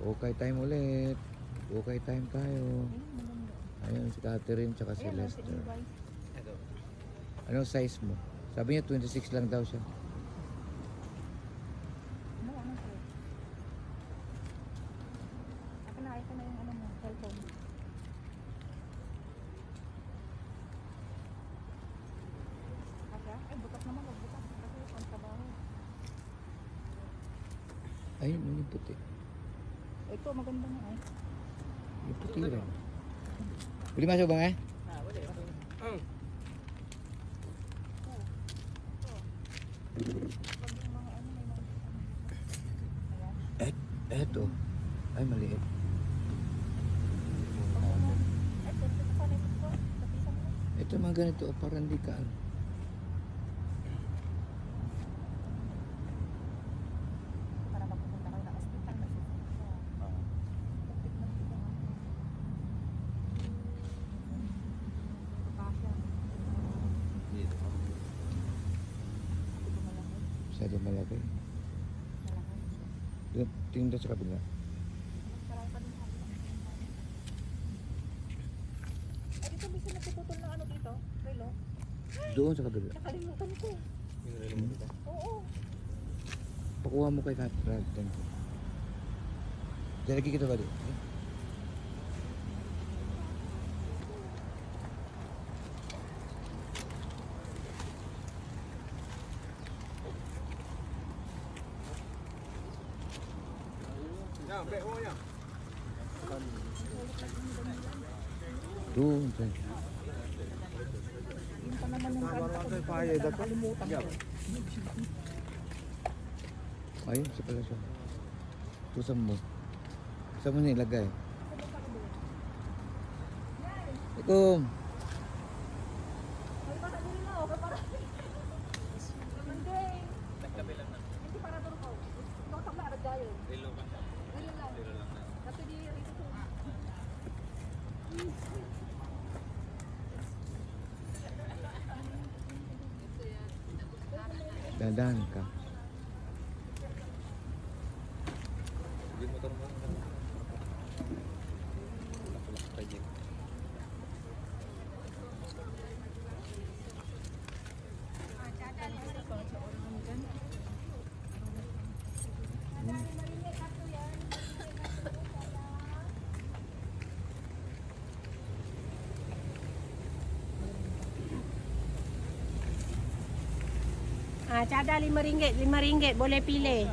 Okay time ulit. Okay time tayo. Ayun, si Catherine tsaka si Lester. Anong size mo? Sabi niya 26 lang daw siya. Ako na yung ano mo, cellphone. Ay, bukas naman, magbukas. Kasi ang trabaho. Ayun, yung puti. Ito, maganda nga eh. Yung puti rin. Boleh masuk bang eh? Boleh. Eto. Ay, maliit. Ito mga ganito, parang di ka. Para magpupunta kayo ng hospital. Masyado malaki. Tingin daw sa kabila. Ay, ito bisa napututol na ano dito? Relo? Doon sa kabila. Nakalimutan ko. Yung relo mo dito? Oo. Pakuha mo kay Catherine. Diyan lagi kita balik. Doon. Yun pa naman yung kanta ko. Nakalimutan ko. Ayun, siya pala siya. Tusam mo. Saan mo nilagay? Assalamualaikum. Ay, para din mo. Hindi. Hindi para doon ko. Ito ang tabla, nagdayo. Relo ka. Relo lang. Relo lang na. Kasi di rito ko. Dandan ka. Hindi motor mo. Lakulak pa dyan. Cada RM5, boleh pilih.